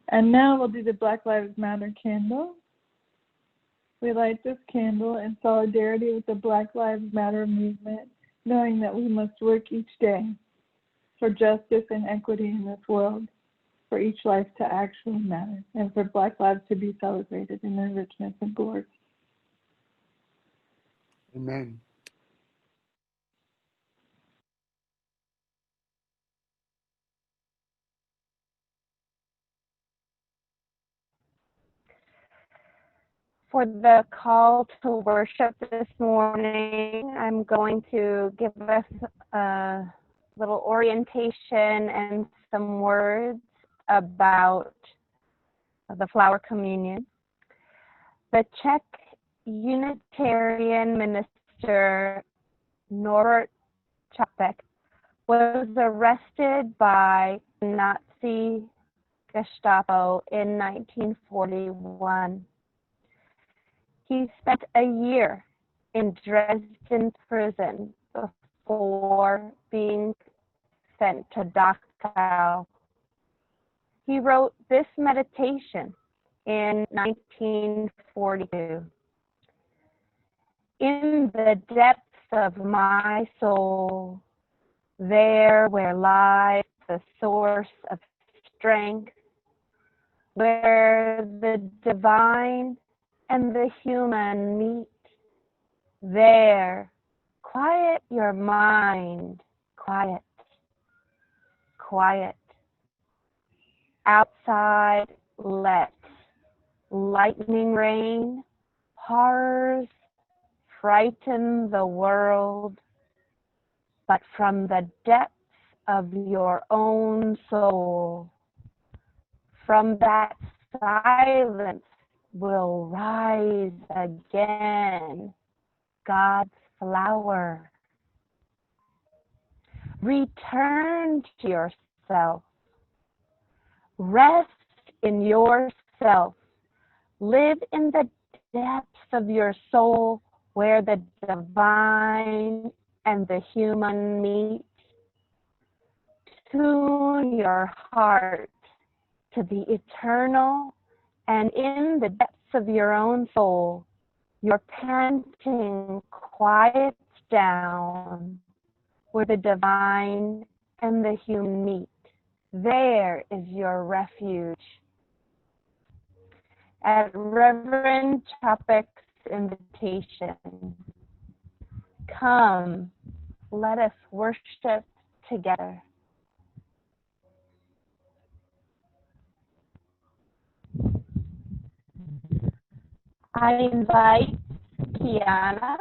And now we'll do the Black Lives Matter candle. We light this candle in solidarity with the Black Lives Matter movement, knowing that we must work each day for justice and equity in this world, for each life to actually matter, and for Black lives to be celebrated in their richness and glory. Amen. For the call to worship this morning, I'm going to give us a little orientation and some words about the flower communion. The Czech Unitarian minister Norbert Čapek was arrested by Nazi Gestapo in 1941. He spent a year in Dresden prison before being sent to Dachau. He wrote this meditation in 1942. In the depths of my soul, there where lies the source of strength, where the divine and the human meet, there, quiet your mind, quiet, quiet. Outside, let lightning rain, horrors frighten the world, but from the depths of your own soul, from that silence will rise again God's flower. Return to yourself. Rest in yourself. Live in the depths of your soul where the divine and the human meet. Tune your heart to the eternal, and in the depths of your own soul, your panting quiets down where the divine and the human meet. There is your refuge. At Reverend Čapek's invitation, come, let us worship together. I invite Kiana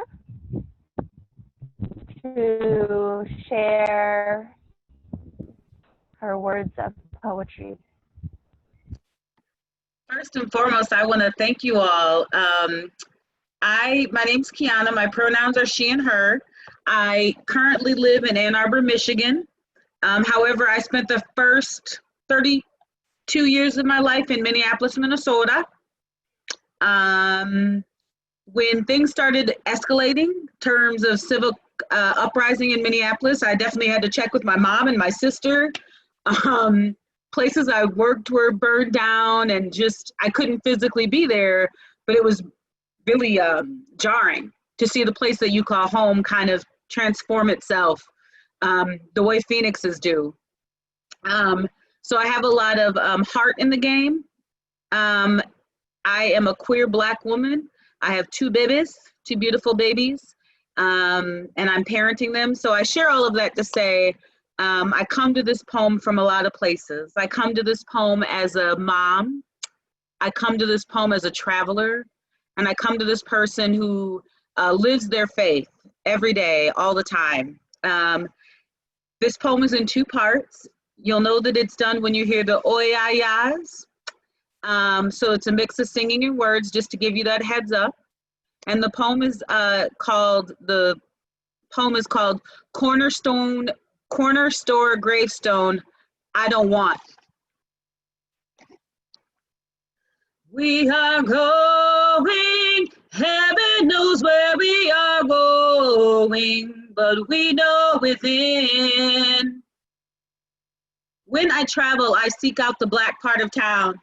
to share her words of poetry. First and foremost, I want to thank you all. My name's Kiana. My pronouns are she and her. I currently live in Ann Arbor, Michigan. However, I spent the first 32 years of my life in Minneapolis, Minnesota. When things started escalating in terms of civil uprising in Minneapolis, I definitely had to check with my mom and my sister. Places I worked were burned down, and just I couldn't physically be there, but it was really jarring to see the place that you call home kind of transform itself the way Phoenixes do. So I have a lot of heart in the game. I am a queer Black woman. I have two babies, two beautiful babies, and I'm parenting them. So I share all of that to say, I come to this poem from a lot of places. I come to this poem as a mom. I come to this poem as a traveler. And I come to this person who lives their faith every day, all the time. This poem is in two parts. You'll know that it's done when you hear the oy-ah-yahs. So it's a mix of singing and words, just to give you that heads up. And the poem is called Corner Store Gravestone, I Don't Want. We are going, heaven knows where we are going, but we know within. When I travel, I seek out the Black part of town,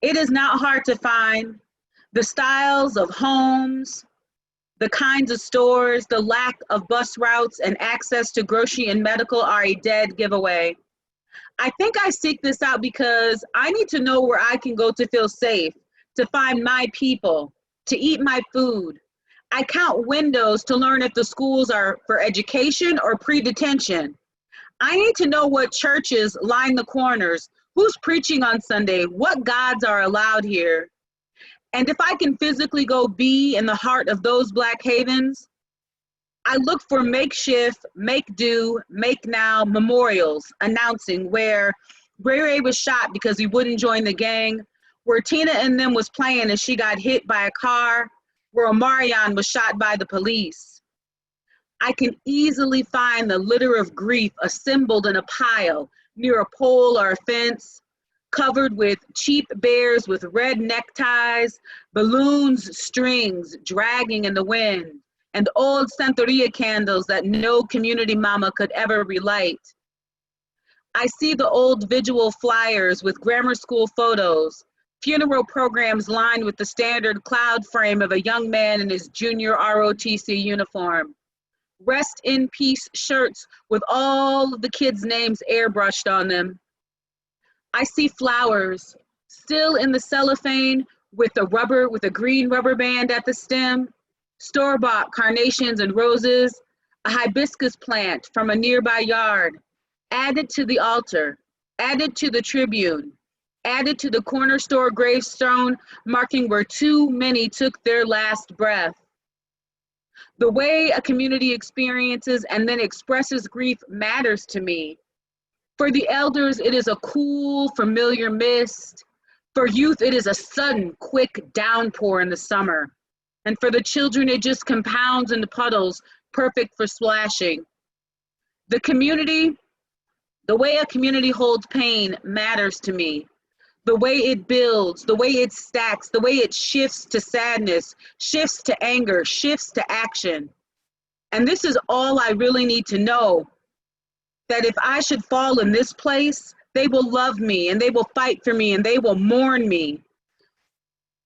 It is not hard to find the styles of homes, the kinds of stores, the lack of bus routes, and access to grocery and medical are a dead giveaway. I think I seek this out because I need to know where I can go to feel safe, to find my people, to eat my food. I count windows to learn if the schools are for education or pre-detention. I need to know what churches line the corners, who's preaching on Sunday, what gods are allowed here. And if I can physically go be in the heart of those Black havens, I look for makeshift, make do, make now memorials announcing where Ray Ray was shot because he wouldn't join the gang, where Tina and them was playing and she got hit by a car, where Omarion was shot by the police. I can easily find the litter of grief assembled in a pile near a pole or a fence, covered with cheap bears with red neckties, balloons, strings dragging in the wind, and old Santeria candles that no community mama could ever relight. I see the old visual flyers with grammar school photos, funeral programs lined with the standard cloud frame of a young man in his junior ROTC uniform, rest in peace shirts with all of the kids' names airbrushed on them. I see flowers still in the cellophane with a green rubber band at the stem, store-bought carnations and roses, a hibiscus plant from a nearby yard, added to the altar, added to the tribune, added to the corner store gravestone marking where too many took their last breath. The way a community experiences and then expresses grief matters to me. For the elders, it is a cool, familiar mist. For youth, it is a sudden, quick downpour in the summer. And for the children, it just compounds into puddles, perfect for splashing. The way a community holds pain matters to me. The way it builds, the way it stacks, the way it shifts to sadness, shifts to anger, shifts to action. And this is all I really need to know, that if I should fall in this place, they will love me and they will fight for me and they will mourn me.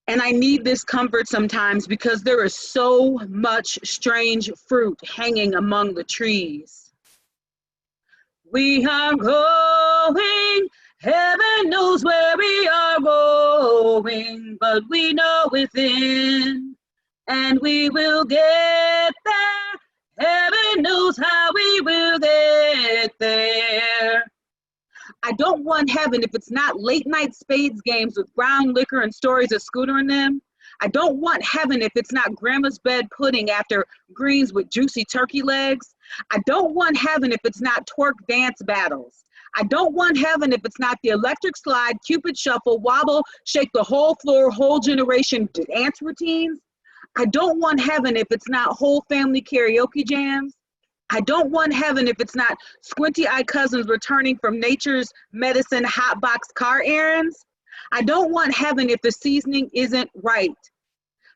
And I need this comfort sometimes because there is so much strange fruit hanging among the trees. We are going, heaven knows where we are going, but we know within, and we will get there. Heaven knows how we will get there. I don't want heaven if it's not late night spades games with brown liquor and stories of Scooter and them. I don't want heaven if it's not grandma's bed pudding after greens with juicy turkey legs. I don't want heaven if it's not twerk dance battles. I don't want heaven if it's not the electric slide, Cupid shuffle, wobble, shake the whole floor, whole generation dance routines. I don't want heaven if it's not whole family karaoke jams. I don't want heaven if it's not squinty-eyed cousins returning from nature's medicine hotbox car errands. I don't want heaven if the seasoning isn't right.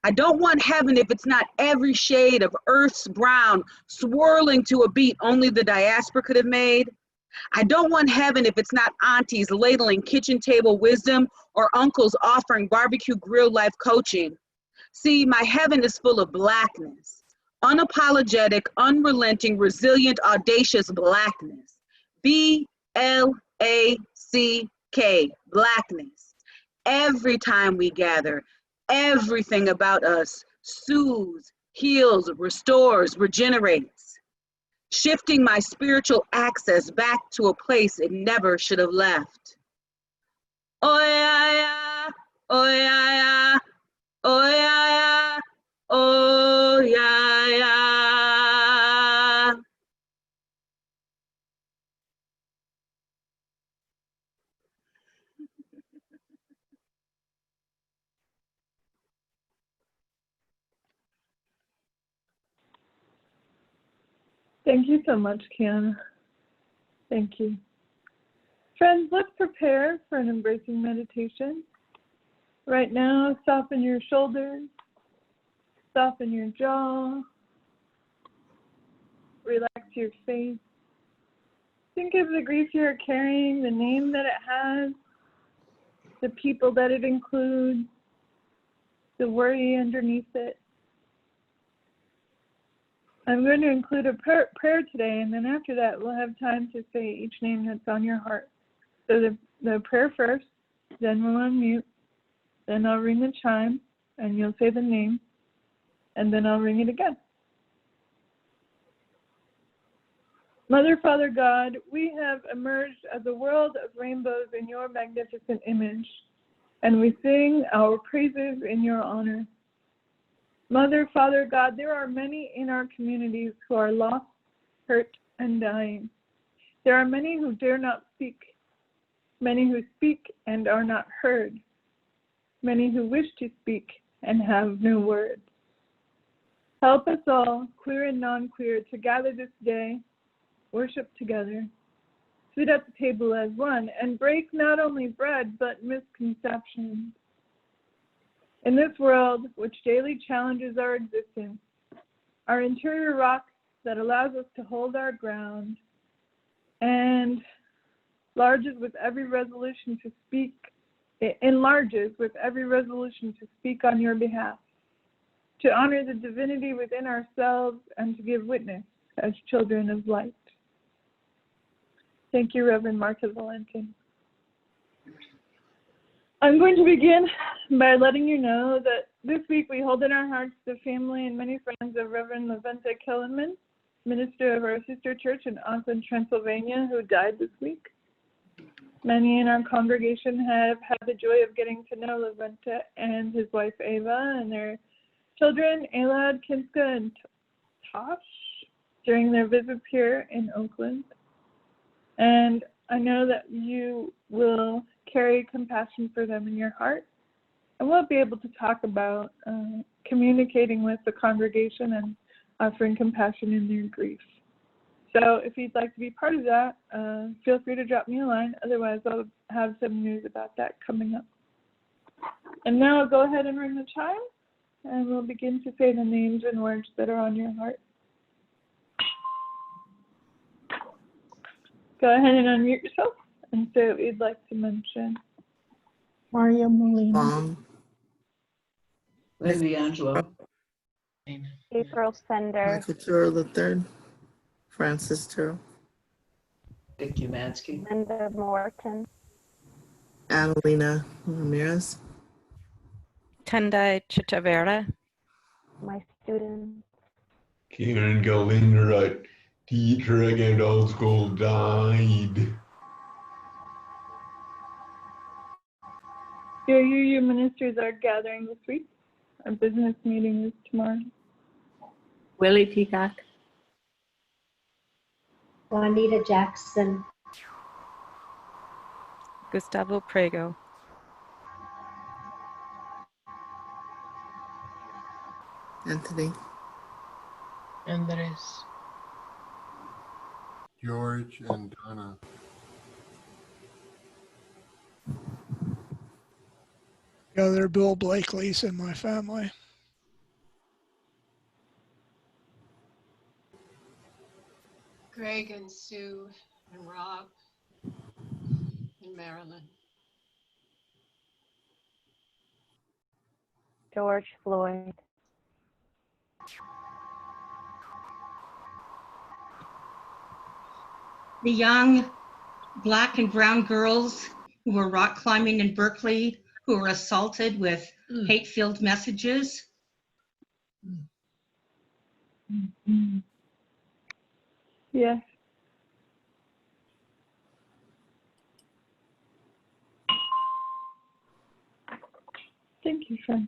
I don't want heaven if it's not every shade of earth's brown swirling to a beat only the diaspora could have made. I don't want heaven if it's not aunties ladling kitchen table wisdom or uncles offering barbecue grill life coaching. See, my heaven is full of blackness, unapologetic, unrelenting, resilient, audacious blackness. B-L-A-C-K, blackness. Every time we gather, everything about us soothes, heals, restores, regenerates, shifting my spiritual access back to a place it never should have left. Oh yeah, yeah, oh yeah, yeah. Oh yeah, yeah, oh yeah, yeah. Thank you so much, Kiana. Thank you. Friends, let's prepare for an embracing meditation. Right now, soften your shoulders, soften your jaw, relax your face. Think of the grief you're carrying, the name that it has, the people that it includes, the worry underneath it. I'm going to include a prayer today, and then after that, we'll have time to say each name that's on your heart. So the prayer first, then we'll unmute, then I'll ring the chime, and you'll say the name, and then I'll ring it again. Mother, Father, God, we have emerged as a world of rainbows in your magnificent image, and we sing our praises in your honor. Mother, Father, God, there are many in our communities who are lost, hurt, and dying. There are many who dare not speak, many who speak and are not heard, many who wish to speak and have no words. Help us all, queer and non-queer, to gather this day, worship together, sit at the table as one, and break not only bread, but misconceptions. In this world, which daily challenges our existence, our interior rock that allows us to hold our ground and enlarges with every resolution to speak on your behalf, to honor the divinity within ourselves and to give witness as children of light. Thank you, Reverend Marta Valenti. I'm going to begin by letting you know that this week we hold in our hearts the family and many friends of Reverend Leventa Kellerman, minister of our sister church in Auckland, Transylvania, who died this week. Many in our congregation have had the joy of getting to know Leventa and his wife Ava and their children, Elad, Kinska, and Tosh, during their visits here in Oakland. And I know that you will carry compassion for them in your heart, and we'll be able to talk about communicating with the congregation and offering compassion in their grief. So if you'd like to be part of that, feel free to drop me a line. Otherwise, I'll have some news about that coming up. And now I'll go ahead and ring the chime, and we'll begin to say the names and words that are on your heart. Go ahead and unmute yourself and say what you'd like to mention. Maria Molina. Lady Angela. April Sender. Michael Turrell III. Francis Turrell. Dick Umansky. Linda Morton. Annalena Ramirez. Tendai Chitavera. My students. Kieran Galinrut, teacher again, old school, died. Your UU ministers are gathering this week. Our business meeting is tomorrow. Willie Peacock. Juanita Jackson. Gustavo Prego. Anthony. Andres. George and Donna. The other Bill Blakely's in my family. Greg and Sue and Rob and Marilyn. George Floyd. The young Black and brown girls who were rock climbing in Berkeley, who were assaulted with hate-filled messages. Yes. Thank you, friend.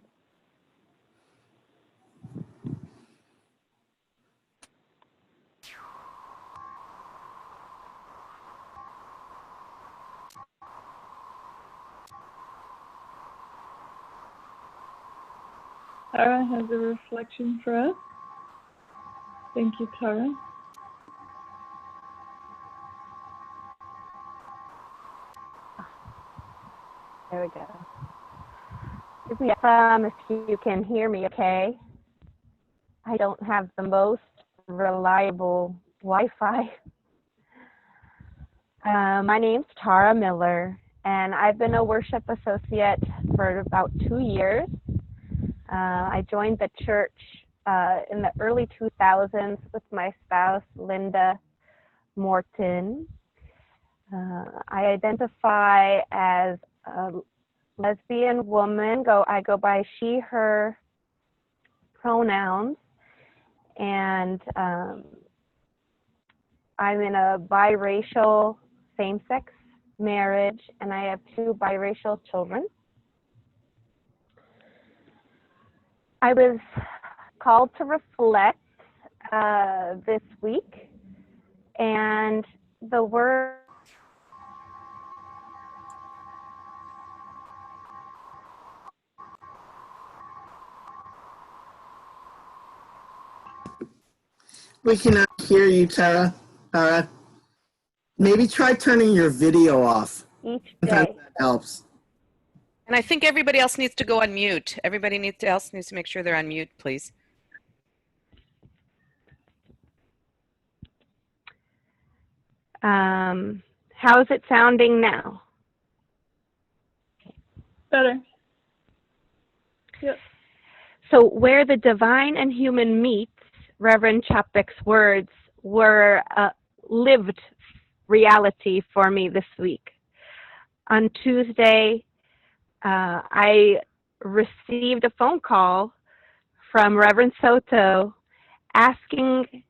Tara has a reflection for us. Thank you, Tara. There we go. Give me a thumb if you can hear me, okay? I don't have the most reliable Wi-Fi. My name's Tara Miller, and I've been a worship associate for about 2 years. I joined the church in the early 2000s with my spouse, Linda Morton. I identify as a lesbian woman. I go by she, her pronouns, and I'm in a biracial same-sex marriage, and I have 2 biracial children. I was called to reflect this week, and the word We cannot hear you, Tara. Maybe try turning your video off. each Sometimes day. that helps. And I think everybody else needs to go on mute. Everybody else needs to make sure they're on mute, please. How's it sounding now? Better. Yep. So where the divine and human meets, Reverend Chapek's words were lived reality for me this week. On Tuesday, I received a phone call from Reverend Soto asking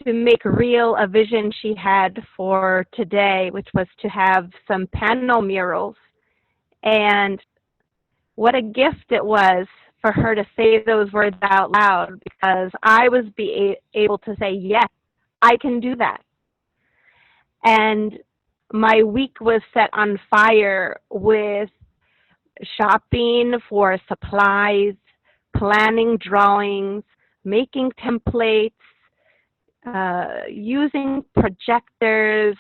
to make real a vision she had for today, which was to have some panel murals. And what a gift it was for her to say those words out loud, because I was able to say, yes, I can do that. And my week was set on fire with shopping for supplies, planning drawings, making templates, using projectors.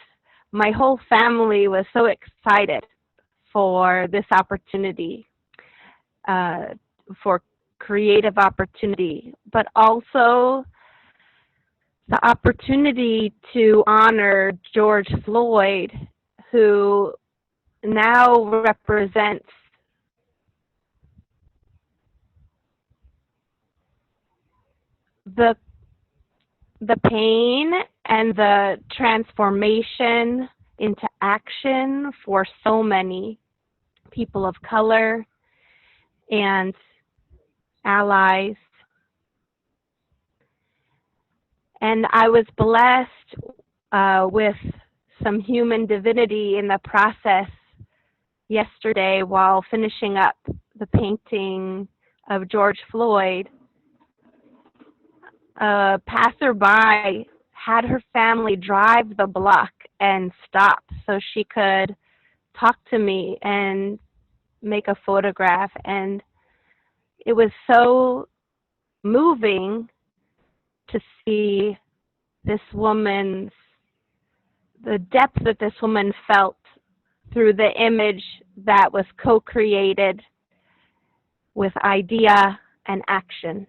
My whole family was so excited for this opportunity, for creative opportunity, but also the opportunity to honor George Floyd, who now represents the pain and the transformation into action for so many people of color and allies. And I was blessed with some human divinity in the process yesterday while finishing up the painting of George Floyd. A passerby had her family drive the block and stop so she could talk to me and make a photograph. And it was so moving to see this woman's, the depth that this woman felt through the image that was co-created with idea and action.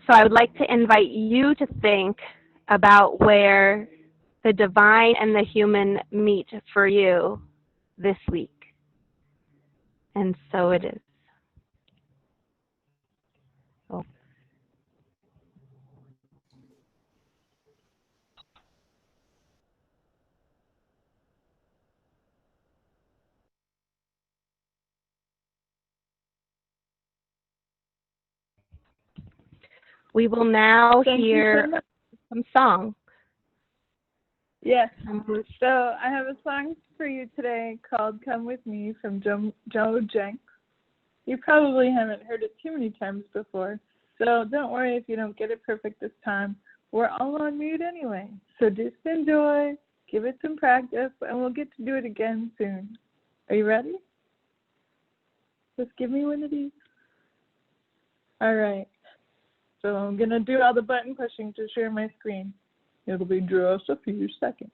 So I would like to invite you to think about where the divine and the human meet for you this week. And so it is. Oh. We will now hear some song. Yes. So I have a song for you today called Come With Me from Joe Jenks. You probably haven't heard it too many times before, so don't worry if you don't get it perfect this time. We're all on mute anyway, so just enjoy, give it some practice, and we'll get to do it again soon. Are you ready? Just give me one of these. All right. So I'm going to do all the button pushing to share my screen. It'll be just a few seconds.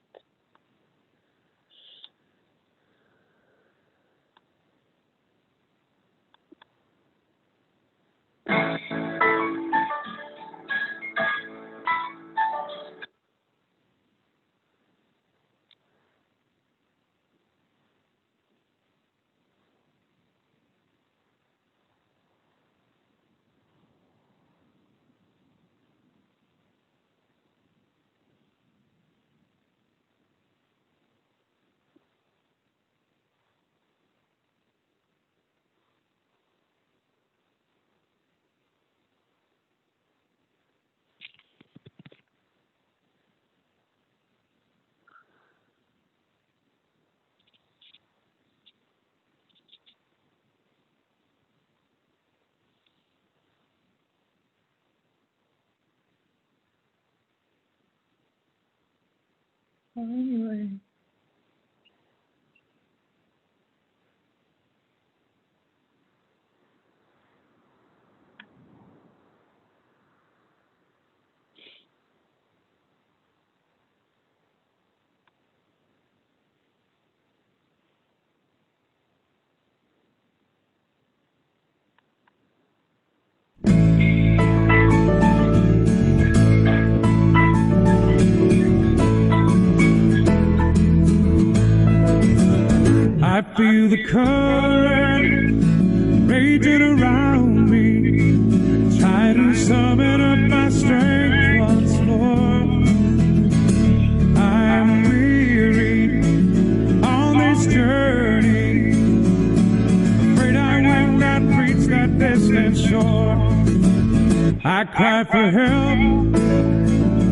So anyway. I feel the current raging around me, try to summon up my strength once more. I'm weary on this journey, afraid I will not reach that distant shore. I cry for help,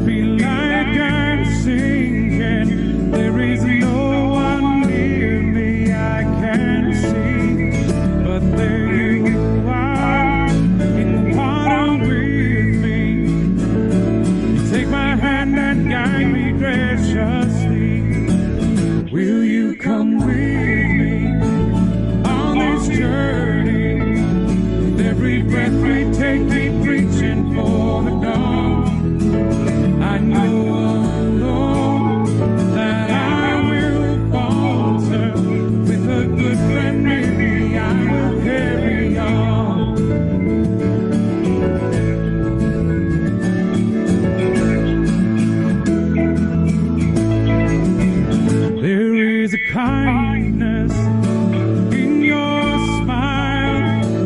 feel like I'm sinking, there is no one near me I can see, but there you are in the water with me. You take my hand and guide me graciously. Will you come with me on this journey? With every breath we take, keep reaching for the dawn. I know alone that I will falter. With a good friend near me, I will carry on. There is a kindness in your smile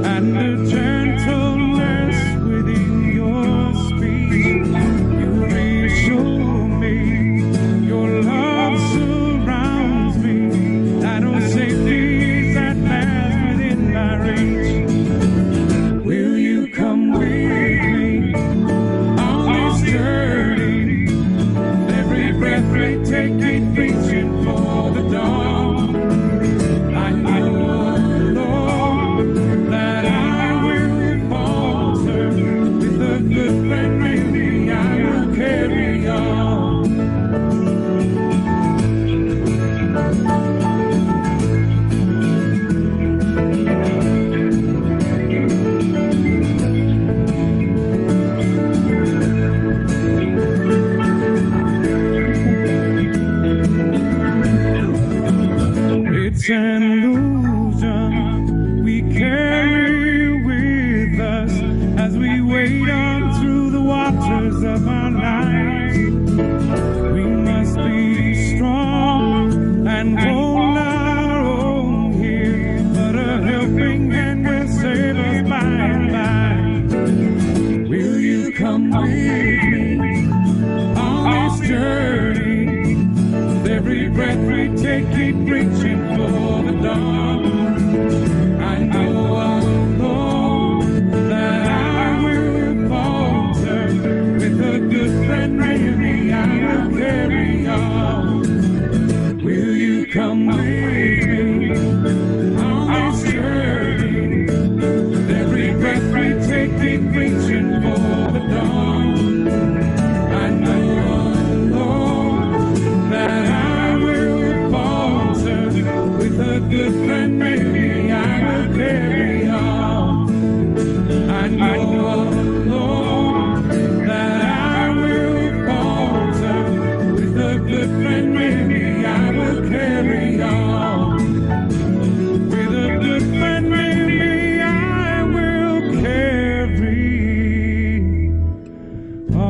and a gentleness within your speech. You reassure me, your love surrounds me. I know safety is at last within my reach. Will you come with me on this journey? Every breath we take, keep reaching for the dawn. I know alone that I will falter. With a good friend with me, I will carry on. It's an illusion we carry with us as we wade on through the waters of our lives. We must be strong and hold our own here, but a helping hand will save us by and by. Will you come with me on this journey? With every breath we take, keep reaching for the dawn. I know alone that I will falter. With a good friend near me, I will carry on. Will you come with me on this journey? With every breath we take, keep reaching for the dawn. I know alone that I will falter. With a good friend near me, I will carry on. I know alone that I will falter. With a good friend near me, I will carry on. With a good friend near me, I will carry on.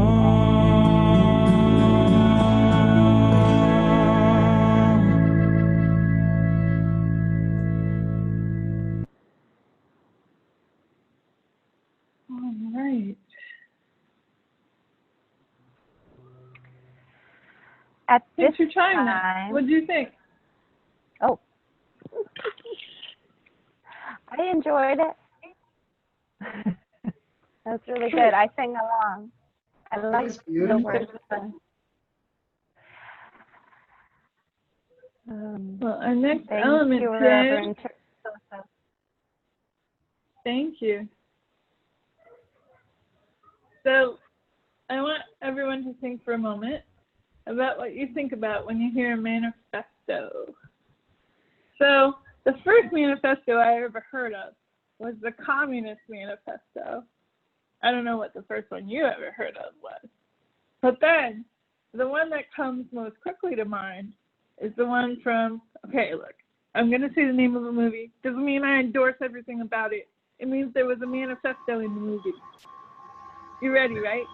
All right. At this Thanks for trying that. time, What do you think? oh, I enjoyed it. That's really good. I sing along. I like was the beautiful. words. Well, our next Thank element you, today. Reverend Teresa. Thank you. So I want everyone to think for a moment about what you think about when you hear a manifesto. So the first manifesto I ever heard of was the Communist Manifesto. I don't know what the first one you ever heard of was. But then the one that comes most quickly to mind is the one from, okay, look, I'm going to say the name of a movie. Doesn't mean I endorse everything about it. It means there was a manifesto in the movie. You ready, right?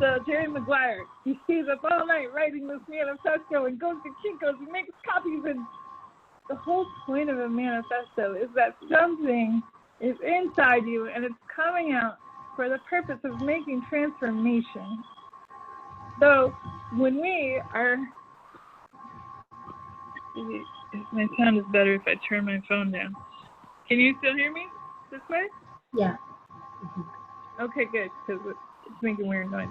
So Jerry Maguire, he stays up all night writing this manifesto and goes to Kinko's and makes copies. And the whole point of a manifesto is that something is inside you and it's coming out for the purpose of making transformation. So when we are, my sound is better if I turn my phone down. Can you still hear me this way? Yeah. Okay, good, because it's making weird noise.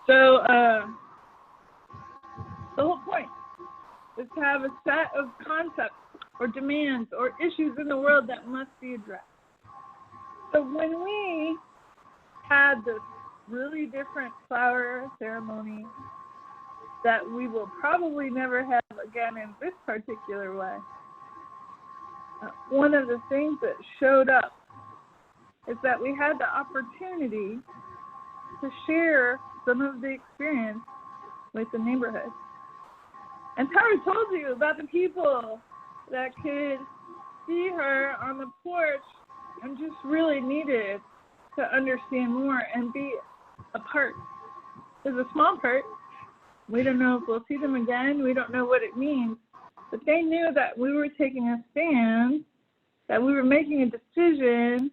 So the whole point is to have a set of concepts or demands or issues in the world that must be addressed. So when we had this really different flower ceremony that we will probably never have again in this particular way, one of the things that showed up is that we had the opportunity to share some of the experience with the neighborhood. And Tara told you about the people that could see her on the porch and just really needed to understand more and be a part. It's a small part. We don't know if we'll see them again. We don't know what it means. But they knew that we were taking a stand, that we were making a decision,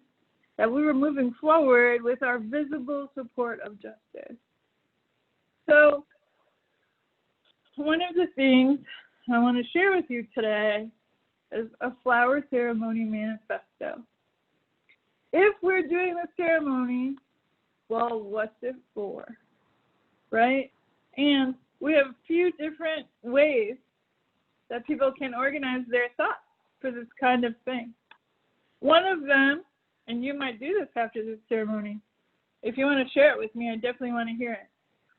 that we were moving forward with our visible support of justice. So one of the things I want to share with you today is a flower ceremony manifesto. If we're doing a ceremony, well, what's it for, right? And we have a few different ways that people can organize their thoughts for this kind of thing. One of them, and you might do this after this ceremony, if you want to share it with me, I definitely want to hear it.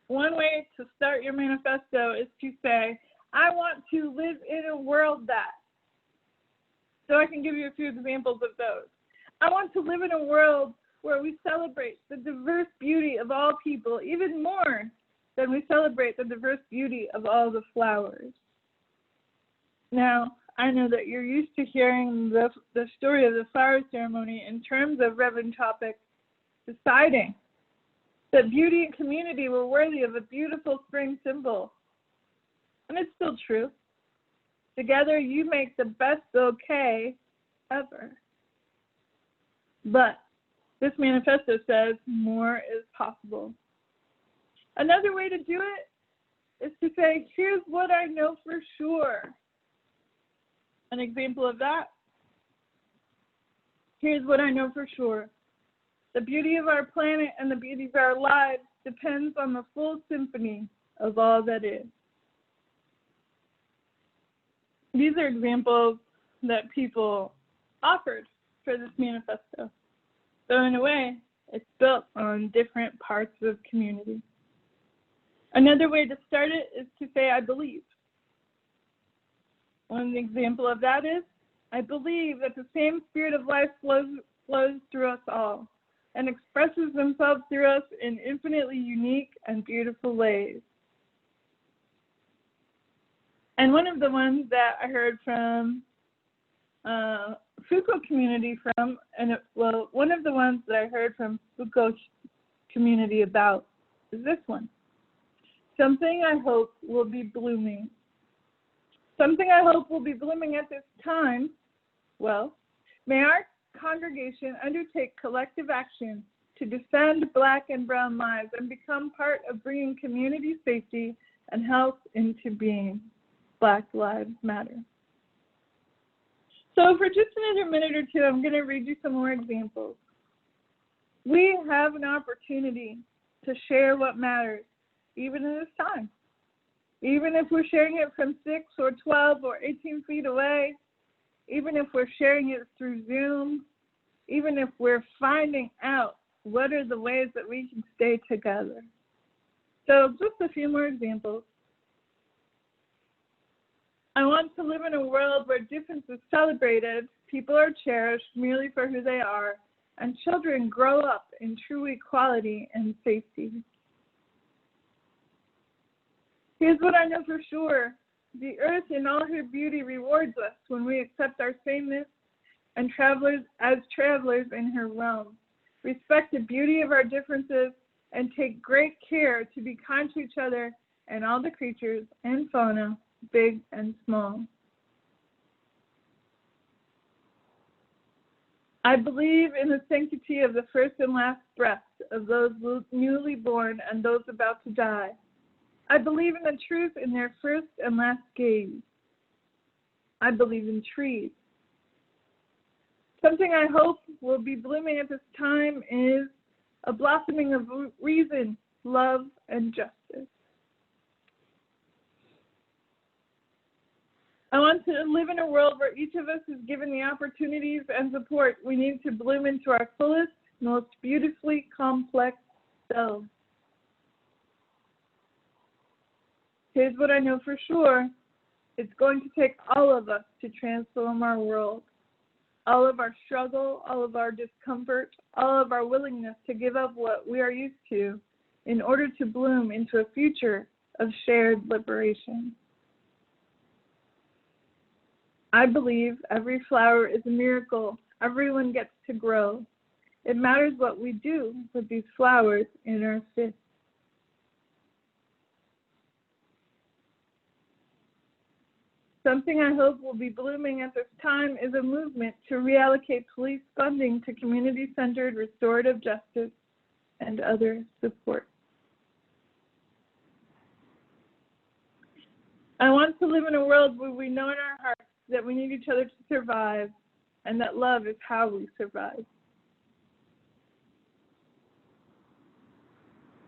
One way to start your manifesto is to say, I want to live in a world that. So I can give you a few examples of those. I want to live in a world where we celebrate the diverse beauty of all people, even more than we celebrate the diverse beauty of all the flowers. Now, I know that you're used to hearing the story of the flower ceremony in terms of Reverend Topic deciding that beauty and community were worthy of a beautiful spring symbol. And it's still true. Together, you make the best bouquet ever. But this manifesto says more is possible. Another way to do it is to say, here's what I know for sure. An example of that, here's what I know for sure. The beauty of our planet and the beauty of our lives depends on the full symphony of all that is. These are examples that people offered for this manifesto. So in a way, it's built on different parts of community. Another way to start it is to say, I believe. One example of that is, I believe that the same spirit of life flows through us all and expresses themselves through us in infinitely unique and beautiful ways. And one of the ones that I heard from Foucault community from, one of the ones that I heard from Foucault community about is this one. Something I hope will be blooming. Something I hope will be blooming at this time. Well, may our congregation undertake collective action to defend Black and Brown lives and become part of bringing community safety and health into being. Black Lives Matter. So for just another minute or two, I'm going to read you some more examples. We have an opportunity to share what matters, even in this time. Even if we're sharing it from 6 or 12 or 18 feet away, even if we're sharing it through Zoom, even if we're finding out what are the ways that we can stay together. So just a few more examples. I want to live in a world where difference is celebrated, people are cherished merely for who they are, and children grow up in true equality and safety. Here's what I know for sure. The earth in all her beauty rewards us when we accept our sameness and as travelers in her realm. Respect the beauty of our differences and take great care to be kind to each other and all the creatures and fauna, big and small. I believe in the sanctity of the first and last breath of those newly born and those about to die. I believe in the truth in their first and last gaze. I believe in trees. Something I hope will be blooming at this time is a blossoming of reason, love, and justice. I want to live in a world where each of us is given the opportunities and support we need to bloom into our fullest, most beautifully complex selves. Here's what I know for sure. It's going to take all of us to transform our world. All of our struggle, all of our discomfort, all of our willingness to give up what we are used to in order to bloom into a future of shared liberation. I believe every flower is a miracle. Everyone gets to grow. It matters what we do with these flowers in our fists. Something I hope will be blooming at this time is a movement to reallocate police funding to community-centered restorative justice and other support. I want to live in a world where we know in our hearts that we need each other to survive and that love is how we survive.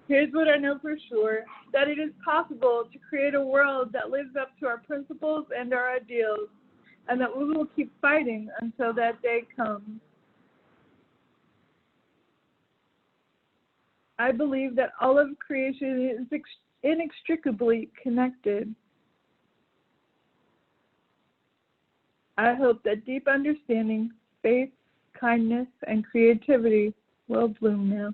Here's what I know for sure, that it is possible to create a world that lives up to our principles and our ideals, and that we will keep fighting until that day comes. I believe that all of creation is inextricably connected. I hope that deep understanding, faith, kindness, and creativity will bloom now.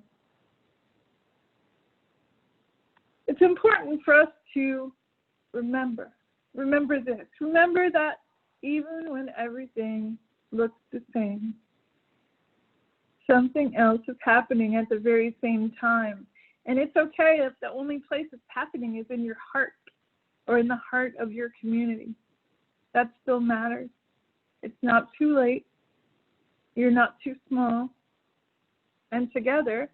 It's important for us to remember this. Remember that even when everything looks the same, something else is happening at the very same time. And it's okay if the only place it's happening is in your heart or in the heart of your community. That still matters. It's not too late. You're not too small. And together,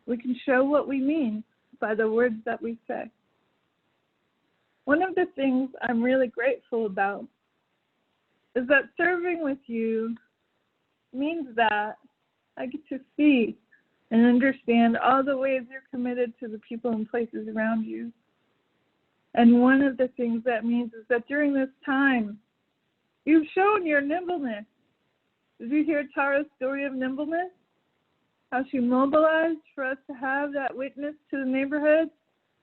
we can show what we mean by the words that we say. One of the things I'm really grateful about is that serving with you means that I get to see and understand all the ways you're committed to the people and places around you. And one of the things that means is that during this time, you've shown your nimbleness. Did you hear Tara's story of nimbleness? How she mobilized for us to have that witness to the neighborhood,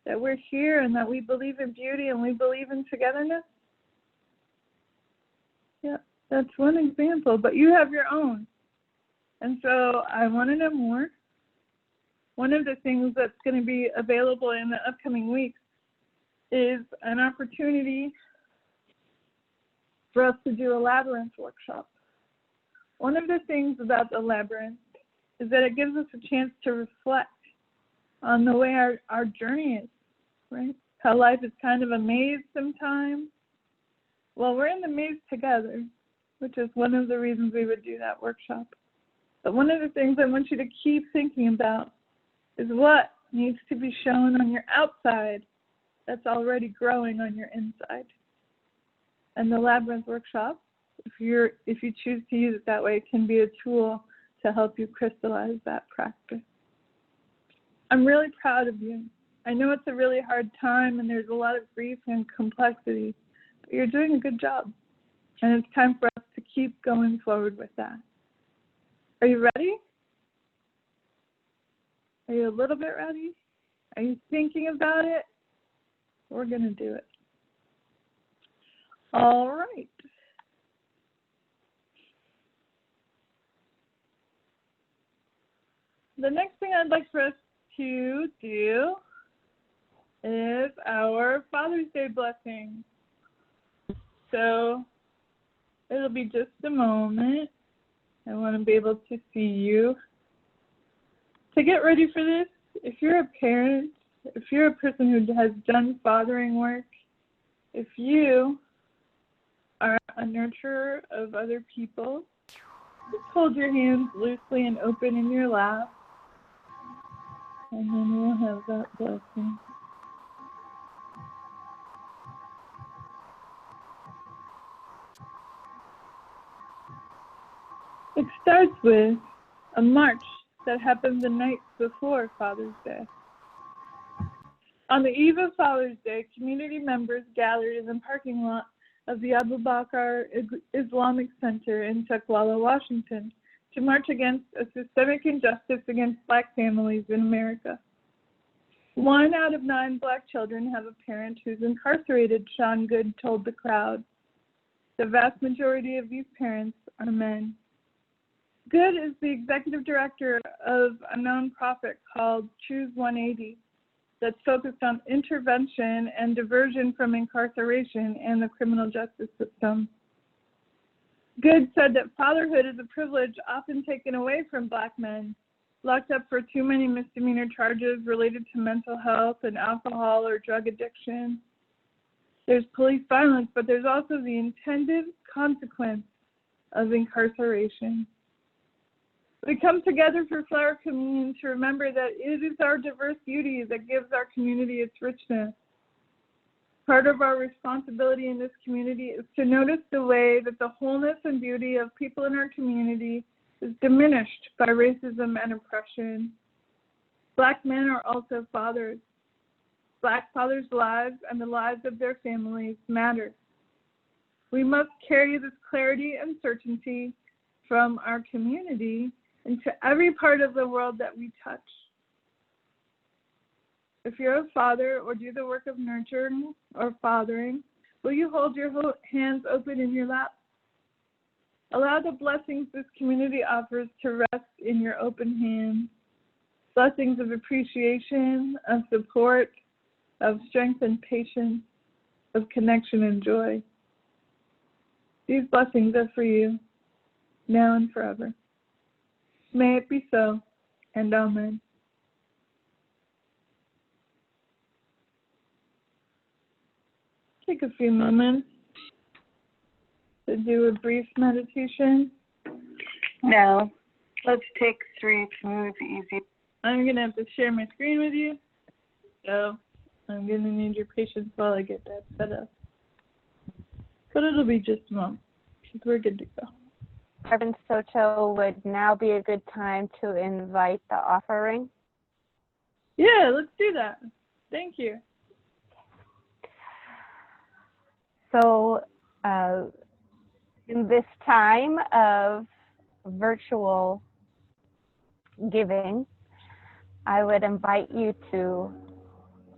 that we're here and that we believe in beauty and we believe in togetherness? Yeah, that's one example, but you have your own. And so I want to know more. One of the things that's going to be available in the upcoming weeks is an opportunity for us to do a labyrinth workshop. One of the things about the labyrinth is that it gives us a chance to reflect on the way our journey is, right? How life is kind of a maze sometimes. Well, we're in the maze together, which is one of the reasons we would do that workshop. But one of the things I want you to keep thinking about is what needs to be shown on your outside that's already growing on your inside. And the labyrinth workshop, if you choose to use it that way, can be a tool to help you crystallize that practice. I'm really proud of you. I know it's a really hard time and there's a lot of grief and complexity, but you're doing a good job. And it's time for us to keep going forward with that. Are you ready? Are you a little bit ready? Are you thinking about it? We're going to do it. All right. The next thing I'd like for us to do is our Father's Day blessing. So it'll be just a moment. I want to be able to see you. To get ready for this, if you're a parent, if you're a person who has done fathering work, if you are a nurturer of other people, just hold your hands loosely and open in your lap, and then we'll have that blessing. It starts with a march that happened the night before Father's Day. On the eve of Father's Day, community members gathered in the parking lot of the Abu Bakr Islamic Center in Tukwila, Washington, to march against a systemic injustice against Black families in America. 1 out of 9 Black children have a parent who's incarcerated, Sean Good told the crowd. The vast majority of these parents are men. Good is the executive director of a nonprofit called Choose 180 that's focused on intervention and diversion from incarceration and the criminal justice system. Good said that fatherhood is a privilege often taken away from Black men, locked up for too many misdemeanor charges related to mental health and alcohol or drug addiction. There's police violence, but there's also the intended consequence of incarceration. We come together for Flower Communion to remember that it is our diverse beauty that gives our community its richness. Part of our responsibility in this community is to notice the way that the wholeness and beauty of people in our community is diminished by racism and oppression. Black men are also fathers. Black fathers' lives and the lives of their families matter. We must carry this clarity and certainty from our community into every part of the world that we touch. If you're a father or do the work of nurturing or fathering, will you hold your hands open in your lap? Allow the blessings this community offers to rest in your open hands. Blessings of appreciation, of support, of strength and patience, of connection and joy. These blessings are for you, now and forever. May it be so, and amen. Take a few moments to do a brief meditation. Now, let's take 3 smooth, easy. I'm going to have to share my screen with you, so I'm going to need your patience while I get that set up. But it'll be just a moment, because we're good to go. Reverend Soto, would now be a good time to invite the offering? Yeah, let's do that. Thank you. So, in this time of virtual giving, I would invite you to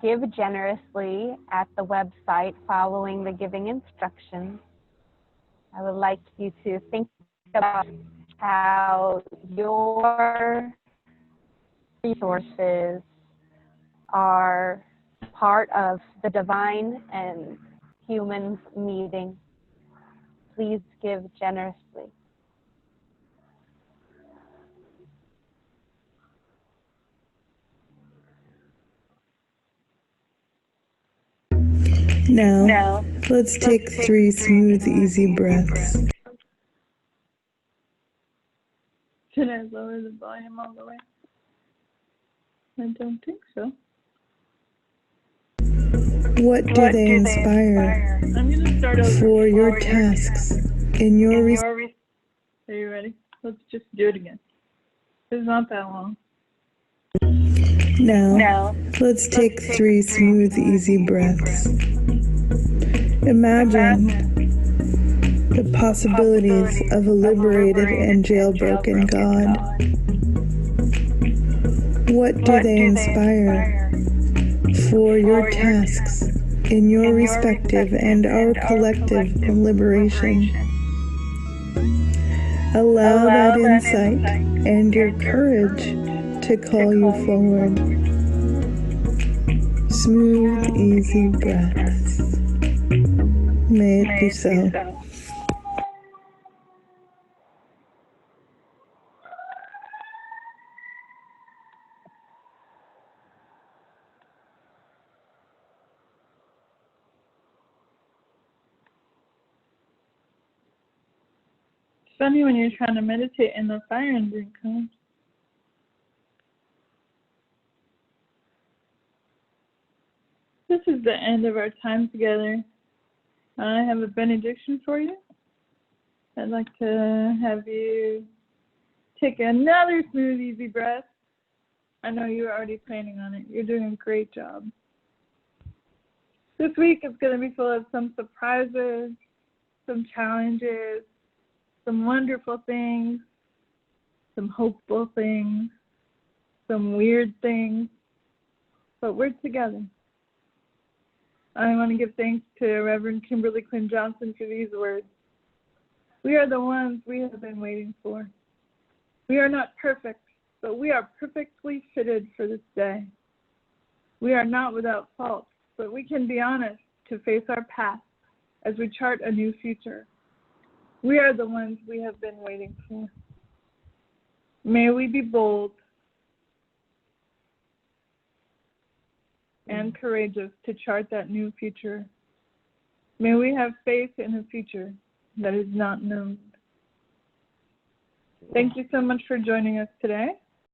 give generously at the website following the giving instructions. I would like you to think about how your resources are part of the divine and humans meeting. Please give generously. Now, let's take 3 smooth, easy breaths. Should I lower the volume all the way? I don't think so. What do they inspire? I'm going to start over. For your tasks in your Are you ready? Let's just do it again. It's not that long. Now, let's take 3 smooth, easy breaths. Imagine the possibilities of a liberated and jailbroken God. What do they inspire? For your tasks in your respective and our collective liberation. Allow that insight and your courage to call you forward. Smooth, easy breaths. May it be so. It's funny when you're trying to meditate and the fire engine comes. This is the end of our time together. I have a benediction for you. I'd like to have you take another smooth, easy breath. I know you're already planning on it. You're doing a great job. This week is going to be full of some surprises, some challenges, some wonderful things, some hopeful things, some weird things, but we're together. I want to give thanks to Reverend Kimberly Quinn Johnson for these words. We are the ones we have been waiting for. We are not perfect, but we are perfectly fitted for this day. We are not without fault, but we can be honest to face our past as we chart a new future. We are the ones we have been waiting for. May we be bold and courageous to chart that new future. May we have faith in a future that is not known. Thank you so much for joining us today.